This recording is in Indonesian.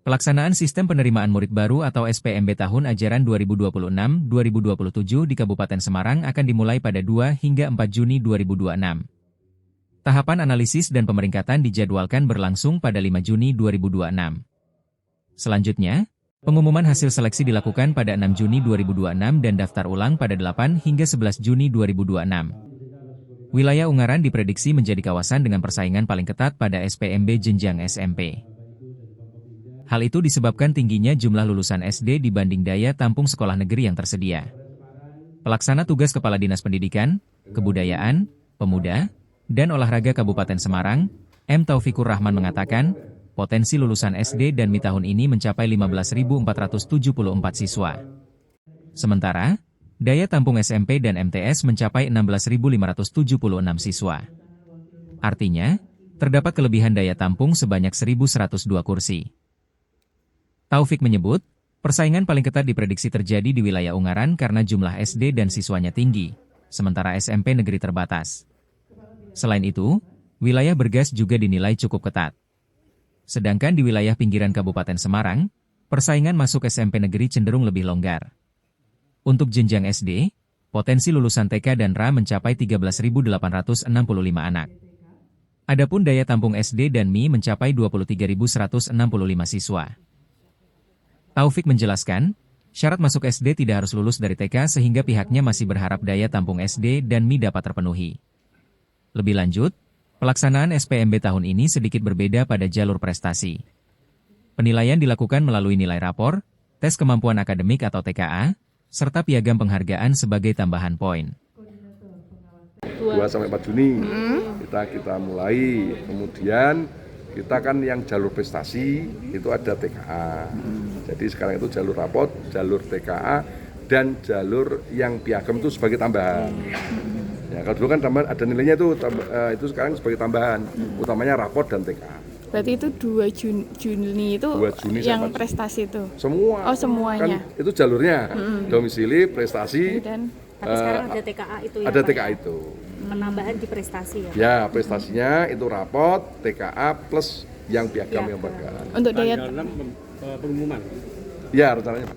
Pelaksanaan Sistem Penerimaan Murid Baru atau SPMB tahun ajaran 2026-2027 di Kabupaten Semarang akan dimulai pada 2 hingga 4 Juni 2026. Tahapan analisis dan pemeringkatan dijadwalkan berlangsung pada 5 Juni 2026. Selanjutnya, pengumuman hasil seleksi dilakukan pada 6 Juni 2026 dan daftar ulang pada 8 hingga 11 Juni 2026. Wilayah Ungaran diprediksi menjadi kawasan dengan persaingan paling ketat pada SPMB jenjang SMP. Hal itu disebabkan tingginya jumlah lulusan SD dibanding daya tampung sekolah negeri yang tersedia. Pelaksana tugas Kepala Dinas Pendidikan, Kebudayaan, Pemuda, dan Olahraga Kabupaten Semarang, M. Taufikur Rahman mengatakan, potensi lulusan SD dan MI tahun ini mencapai 15.474 siswa. Sementara, daya tampung SMP dan MTS mencapai 16.576 siswa. Artinya, terdapat kelebihan daya tampung sebanyak 1.102 kursi. Taufik menyebut, persaingan paling ketat diprediksi terjadi di wilayah Ungaran karena jumlah SD dan siswanya tinggi, sementara SMP negeri terbatas. Selain itu, wilayah Bergas juga dinilai cukup ketat. Sedangkan di wilayah pinggiran Kabupaten Semarang, persaingan masuk SMP negeri cenderung lebih longgar. Untuk jenjang SD, potensi lulusan TK dan RA mencapai 13.865 anak. Adapun daya tampung SD dan MI mencapai 23.165 siswa. Taufik menjelaskan, syarat masuk SD tidak harus lulus dari TK sehingga pihaknya masih berharap daya tampung SD dan MI dapat terpenuhi. Lebih lanjut, pelaksanaan SPMB tahun ini sedikit berbeda pada jalur prestasi. Penilaian dilakukan melalui nilai rapor, tes kemampuan akademik atau TKA, serta piagam penghargaan sebagai tambahan poin. 2-4 Juni kita mulai, kemudian kita kan yang jalur prestasi itu ada TKA. Jadi sekarang itu jalur rapot, jalur TKA, dan jalur yang piagam itu sebagai tambahan. Ya, kalau dulu kan tambahan ada nilainya itu sekarang sebagai tambahan, utamanya rapot dan TKA. Berarti itu 2 Juni itu 2 Juni yang prestasi itu? Semua. Oh, semuanya. Kan itu jalurnya, domisili, prestasi. Tapi sekarang ada TKA itu ya? Ada Pak, TKA ya? itu. Penambahan di prestasi ya? Ya, prestasinya itu rapot, TKA, plus yang piagam yang bergerak. Untuk daya tanggal 6 pengumuman. Ya, rencananya.